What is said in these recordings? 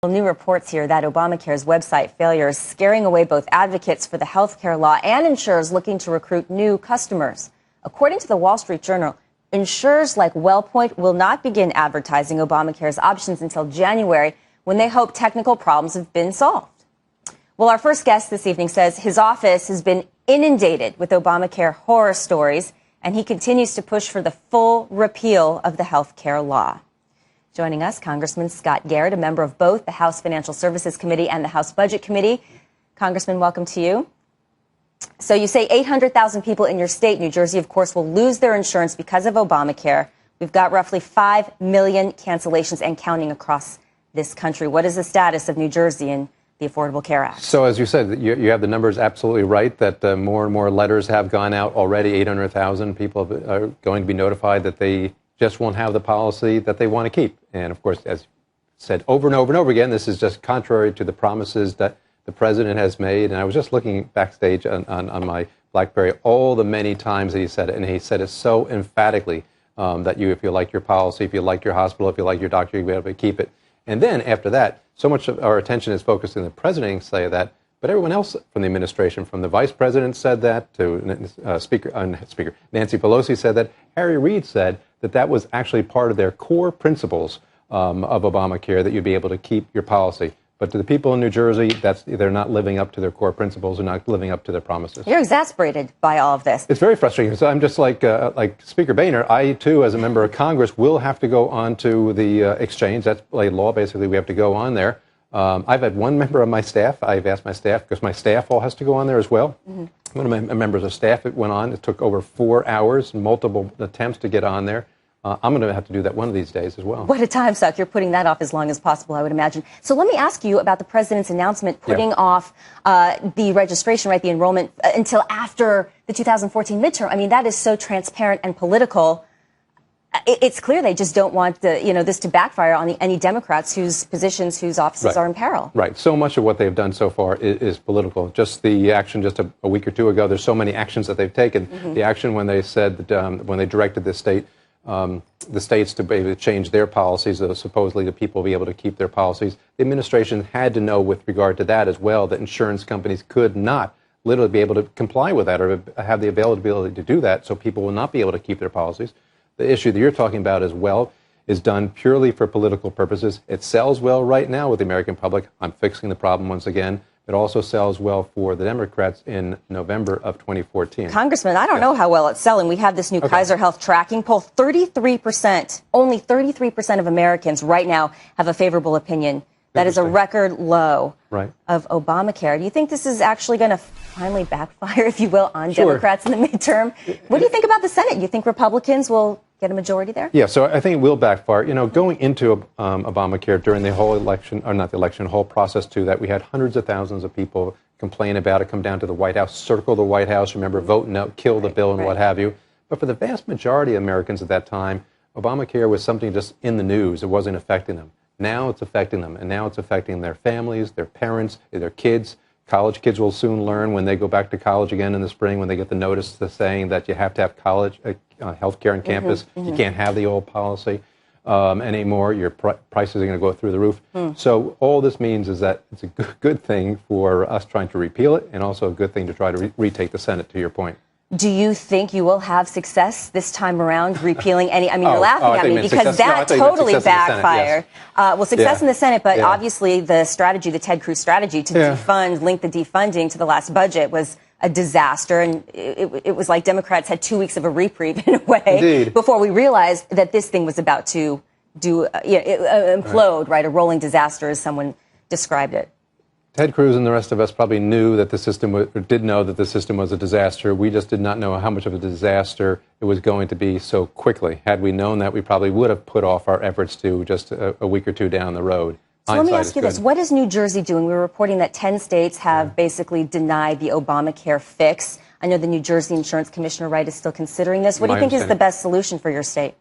New reports here that Obamacare's website failure is scaring away both advocates for the health care law and insurers looking to recruit new customers. According to the Wall Street Journal, insurers like WellPoint will not begin advertising Obamacare's options until January, when they hope technical problems have been solved. Well, our first guest this evening says his office has been inundated with Obamacare horror stories, and he continues to push for the full repeal of the health care law. Joining us, Congressman Scott Garrett, a member of both the House Financial Services Committee and the House Budget Committee. Congressman, welcome to you. So you say 800,000 people in your state, New Jersey, of course, will lose their insurance because of Obamacare. We've got roughly 5 million cancellations and counting across this country. What is the status of New Jersey and the Affordable Care Act? So as you said, you have the numbers absolutely right, that more and more letters have gone out already. 800,000 people are going to be notified that they just won't have the policy that they want to keep. And of course, as said over and over and over again, this is just contrary to the promises that the president has made. And I was just looking backstage on my BlackBerry, all the many times that he said it, and he said it so emphatically that if you like your policy, if you like your hospital, if you like your doctor, you'll be able to keep it. And then after that, so much of our attention is focused on the president say that, but everyone else from the administration, from the vice president said that, to Speaker Nancy Pelosi said that, Harry Reid said that was actually part of their core principles of Obamacare, that you'd be able to keep your policy. But to the people in New Jersey, they're not living up to their core principles and not living up to their promises. You're exasperated by all of this. It's very frustrating. So I'm just like Speaker Boehner. I, too, as a member of Congress, will have to go on to the exchange. That's a law. Basically, we have to go on there. I've had one member of my staff. I've asked my staff, because my staff all has to go on there as well. Mm-hmm. One of my members of staff, it went on. It took over 4 hours, multiple attempts to get on there. I'm going to have to do that one of these days as well. What a time suck. You're putting that off as long as possible, I would imagine. So let me ask you about the president's announcement putting off the registration, the enrollment, until after the 2014 midterm. I mean, that is so transparent and political. It's clear they just don't want this to backfire on any Democrats whose offices are in peril. Right. So much of what they've done so far is political. Just the action just a week or two ago, there's so many actions that they've taken. Mm-hmm. The action when they said that when they directed the states to be able to change their policies, supposedly the people will be able to keep their policies. The administration had to know with regard to that as well, that insurance companies could not literally be able to comply with that or have the availability to do that, so people will not be able to keep their policies. The issue that you're talking about as well is done purely for political purposes. It sells well right now with the American public. I'm fixing the problem once again. It also sells well for the Democrats in November of 2014. Congressman, I don't know how well it's selling. We have this new Kaiser Health tracking poll. 33%, only 33% of Americans right now have a favorable opinion. That is a record low of Obamacare. Do you think this is actually going to finally backfire, if you will, on Democrats in the midterm? What do you think about the Senate? You think Republicans will get a majority there? Yeah, so I think it will backfire. Going into Obamacare during the whole election, or not the election, whole process too, that we had hundreds of thousands of people complain about it, come down to the White House, circle the White House, remember, vote no, kill the bill and what have you. But for the vast majority of Americans at that time, Obamacare was something just in the news. It wasn't affecting them. Now it's affecting them, and now it's affecting their families, their parents, their kids. College kids will soon learn when they go back to college again in the spring, when they get the notice saying that you have to have college health care on campus. Mm-hmm. You can't have the old policy anymore. Your prices are going to go through the roof. So all this means is that it's a good thing for us trying to repeal it, and also a good thing to try to retake the Senate, to your point. Do you think you will have success this time around repealing any? I mean, you're laughing at me because that totally backfired. Well, success in the Senate, but obviously the strategy, the Ted Cruz strategy to defund, link the defunding to the last budget was a disaster. And it was like Democrats had 2 weeks of a reprieve in a way before we realized that this thing was about to implode, a rolling disaster, as someone described it. Ted Cruz and the rest of us probably knew that the system did know that the system was a disaster. We just did not know how much of a disaster it was going to be so quickly. Had we known that, we probably would have put off our efforts to just a week or two down the road. So let me ask you this. What is New Jersey doing? We were reporting that 10 states have basically denied the Obamacare fix. I know the New Jersey Insurance Commissioner, is still considering this. What do you think is the best solution for your state?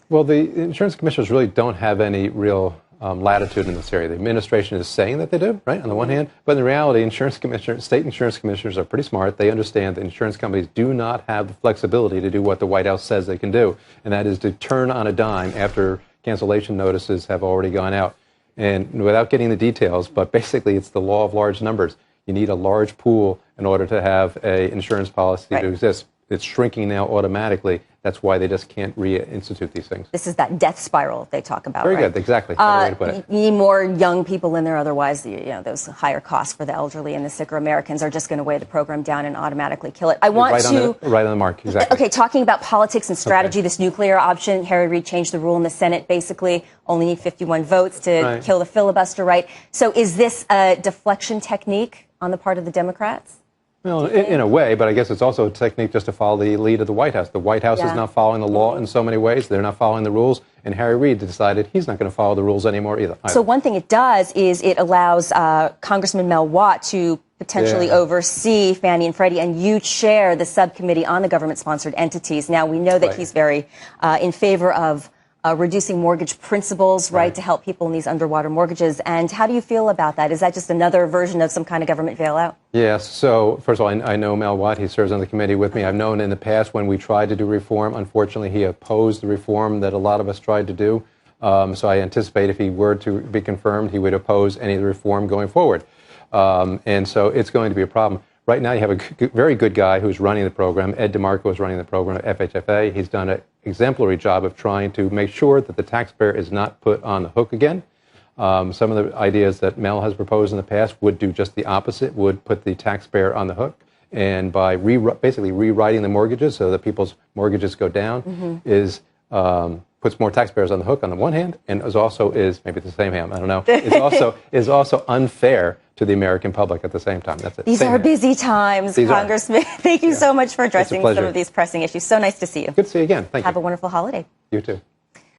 Well, the insurance commissioners really don't have any real latitude in this area. The administration is saying that they do, on the one hand, but in reality, state insurance commissioners are pretty smart. They understand that insurance companies do not have the flexibility to do what the White House says they can do, and that is to turn on a dime after cancellation notices have already gone out. And without getting the details, but basically it's the law of large numbers. You need a large pool in order to have an insurance policy to exist. It's shrinking now automatically. That's why they just can't reinstitute these things. This is that death spiral they talk about. Very good, exactly. Better way to put it. You need more young people in there, otherwise, those higher costs for the elderly and the sicker Americans are just going to weigh the program down and automatically kill it. Right on the mark, exactly. Okay, talking about politics and strategy, this nuclear option, Harry Reid changed the rule in the Senate, basically only need 51 votes to kill the filibuster, right? So is this a deflection technique on the part of the Democrats? Well, in a way, but I guess it's also a technique just to follow the lead of the White House. The White House is not following the law in so many ways. They're not following the rules. And Harry Reid decided he's not going to follow the rules anymore either. So one thing it does is it allows Congressman Mel Watt to potentially oversee Fannie and Freddie, and you chair the subcommittee on the government-sponsored entities. Now, we know that he's very in favor of reducing mortgage principals, to help people in these underwater mortgages. And how do you feel about that? Is that just another version of some kind of government bailout? Yes. So, first of all, I know Mel Watt. He serves on the committee with me. I've known in the past when we tried to do reform, unfortunately, he opposed the reform that a lot of us tried to do. So I anticipate if he were to be confirmed, he would oppose any of the reform going forward. And so it's going to be a problem. Right now, you have a very good guy who's running the program. Ed DeMarco is running the program at FHFA. He's done an exemplary job of trying to make sure that the taxpayer is not put on the hook again. Some of the ideas that Mel has proposed in the past would do just the opposite, would put the taxpayer on the hook. And by basically rewriting the mortgages so that people's mortgages go down puts more taxpayers on the hook on the one hand, and is maybe the same hand, I don't know, is also unfair to the American public at the same time. That's it. These are busy times, Congressman. Thank you so much for addressing some of these pressing issues. So nice to see you. Good to see you again. Thank you. Have a wonderful holiday. You too.